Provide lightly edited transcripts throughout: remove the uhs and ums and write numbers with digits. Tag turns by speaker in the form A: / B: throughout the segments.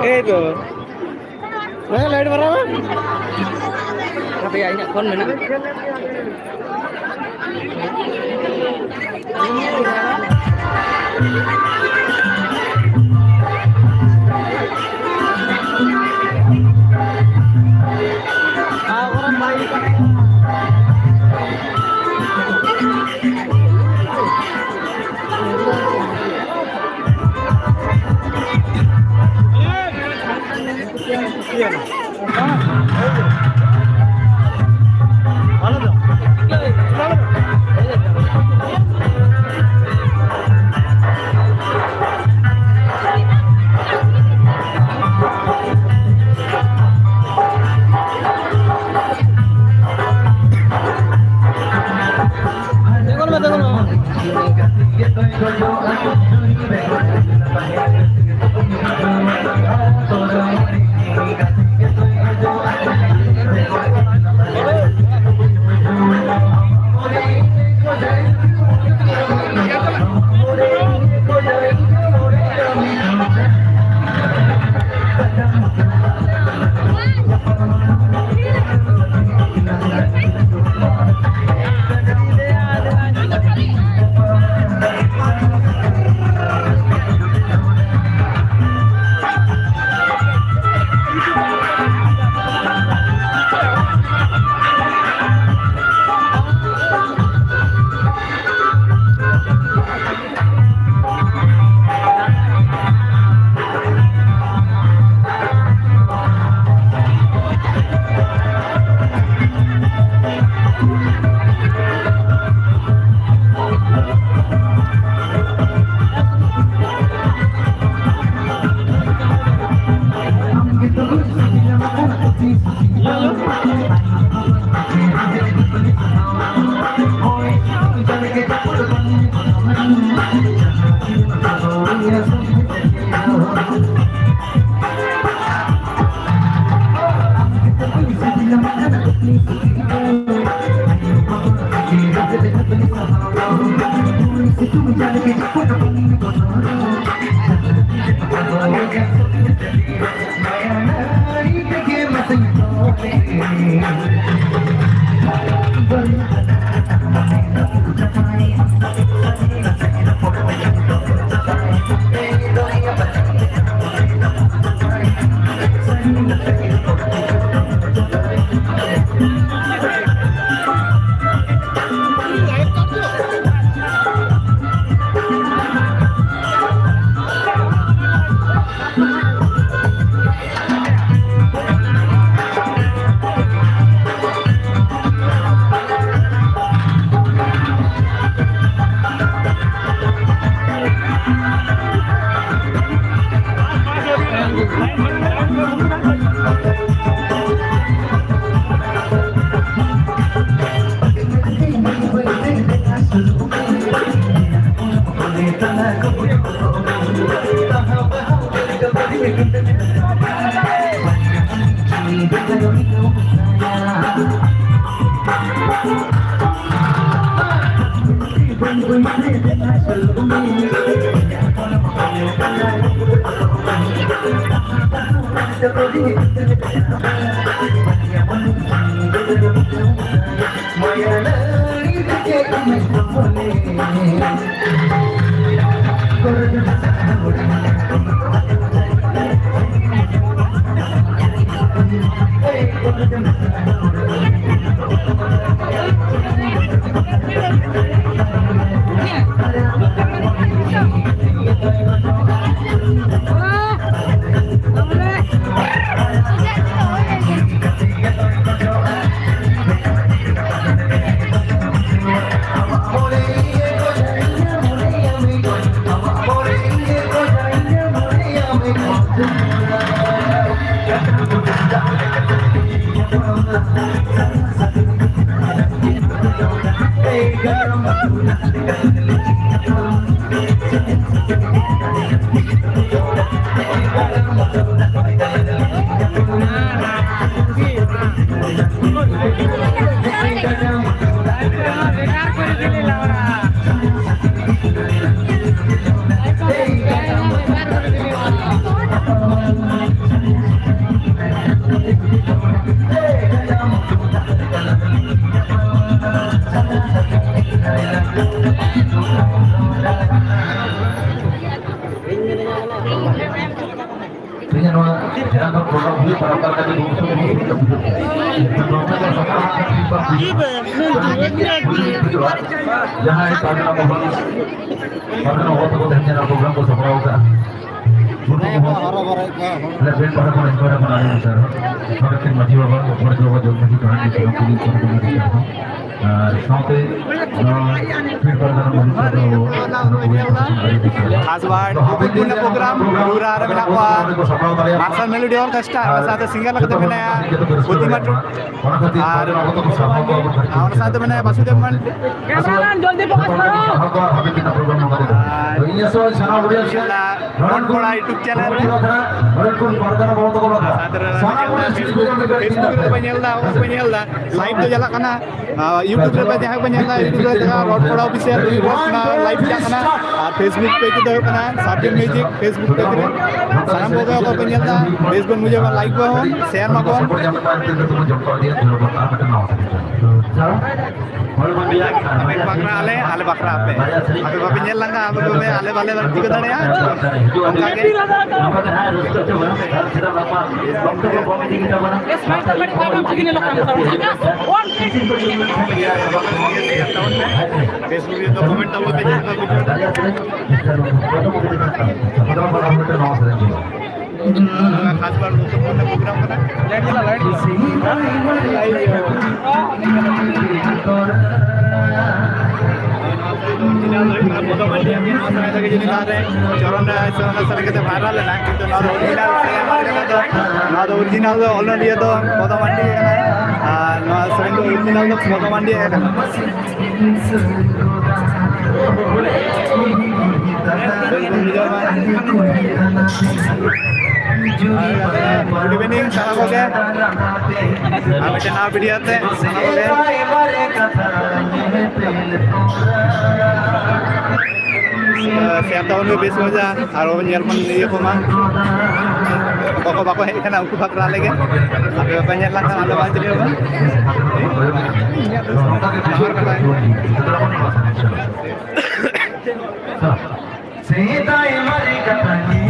A: Itu. Nah, lihat berapa? Tapi ya ini kon mana? Orang baik. Aswad, punya program Lura ada nak Marshal Melody Orchestra, masa single kita punya Ultima Troupe, और साथ में वासुदेव मन जल्दी focus करो रणकोड़ा YouTube channel live तो चला करना YouTube पे जहाँ पे चलना यूट्यूब पे जगह रणकोड़ा ऑफिशियल लाइव चलना और फेसबुक पे तो करना सार्टिन म्यूजिक फेसबुक पे सारा को पे चलना फेसबुक मुझे लाइक को शेयर मको bakra ale bakra ape bape nyel langa ape bape ale bale tiga dane ya Facebook itu comment apa pe खास बार महत्वपूर्ण प्रोग्राम बना लाइट चला लाइट भाइरल है किंतु ओरिजिनल ऑलरेडी तो पदमांडी ओरिजिनल तो पदमांडी गुड इवनिंग सारा को के अब चना वीडियो ते siap tahun lebih saja kalau nyelman dia pemang bako hek kana uku bakra lagi ape banyak lah ada banjir ya bang Sehitai mari katani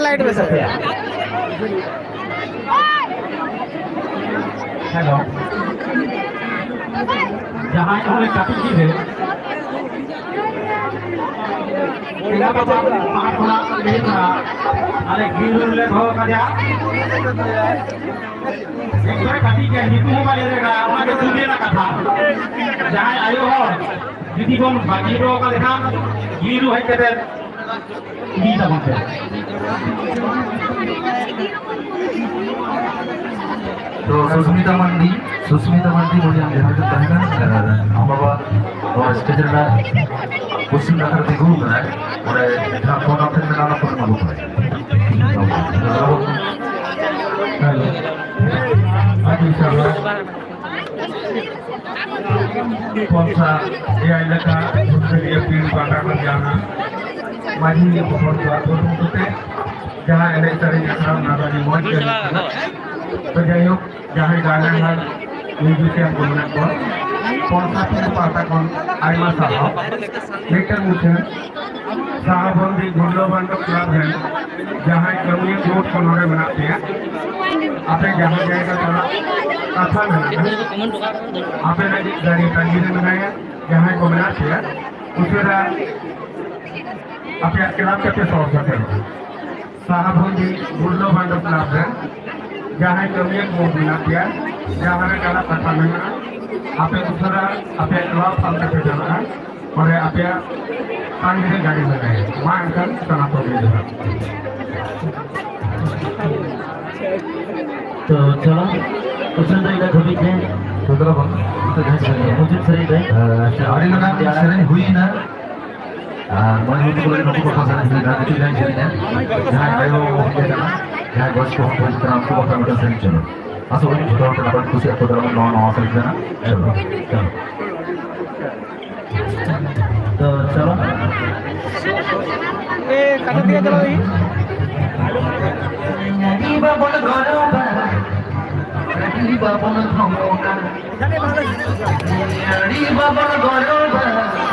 A: light में sir
B: hello जहाँ हमें काफी चीज है अरे गिर ले भाव का जा एक बार काटी के नीतू मोबाइल लेगा हमारे दूसरे ना कथा जहाँ आयो हो दीदी बम बाकी रो का देखा गिरू है कहते दी तब
C: तो सुस्मिता मंडी बोली हम यहाँ से तहना हम बाबा और स्टेजर में कुछ ना करते घूम रहा है और जहाँ फोन आते हैं ना फोन मालूम है
B: हेलो आज इंशाल्लाह कौन सा ये इलाका उसके लिए पीर बाटा में जाना माजी ये बहुत बात होते हैं जहाँ एने तरह के काम नाराजी मौज के तो जाइयो जहाँ गाना है म्यूजिशियन बोलने को कौन सा फिल्म पाता कौन आईमा साहब लेकर मुझे साहब हम भी गुल्लो बंदो क्लब है जहाँ कम्युनिटी रोड को नोरे बनाते हैं आपने जहाँ जाएगा थोड़ा आसान है आपने गाड़ी तंजीर बनाया जहाँ को बनाते हैं उसके बाद आपने क्लब करते सौ सकते हो साहब हम भी गुल्लो बंदो क्लब है जहाँ कमियन को बनाते हैं जहाँ में कला पता नहीं है आपने दूसरा आपने क्लब सामने पे जाना है और आपने तंजीर गाड़ी लगाए वहाँ अंकल सना तो ले जाना
C: तो चलो उसने तो इधर कभी थे तो तरह मुझे सही थे आरी लगा सही हुई ना मैं उनको बोले नौकरी को पसंद नहीं करता थी नहीं चलने जहाँ आयो ये जाना जहाँ बस को हम इस तरह को अपना मतलब सही चलो असो वो छोटा छोटा बात कुछ तो तरह नौ नौ सही जाना चलो तो चलो
A: ए काट दिया चलो ये
C: नी बाबा ने घरों नी बाबा ने घरों नी बाबा ने घरों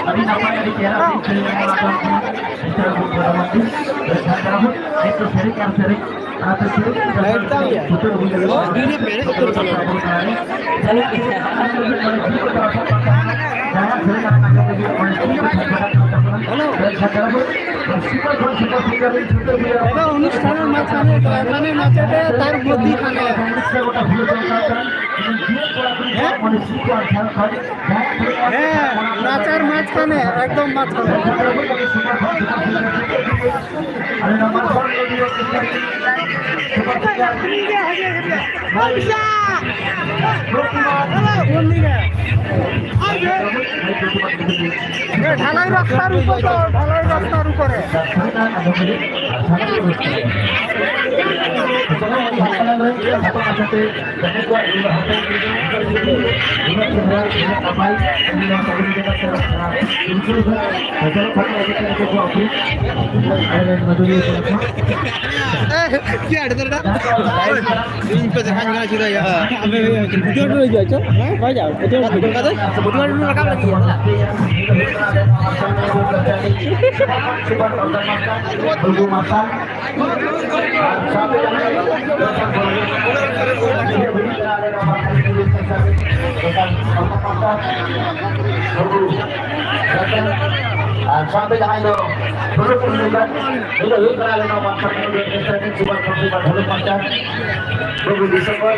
C: Tapi namanya di kira di melakukan secara berbagai itu sering atau sering betul
A: Ini pendek betul betul. এটা অনুষ্ঠানের মাঝখানে মানে নাচেতে তার বুদ্ধি থাকে হ্যাঁ নাচার মাঝখানে একদম মাঝখানে ঢালাই রাস্তার উপর ঢালাই রাস্তার উপরে কি আড়ে তোরা ইন पे দেখা গেল ছিল ইয়া আমি ভিডিও রয়ে যাচ্ছে হ্যাঁ ভাই যাও ভিডিও কাছে ভিডিও রাখা লাগি
C: sampai jangan itu perlu penunjukan itu kalau nomor satu di Instagram cuma 40 macam 20 Desember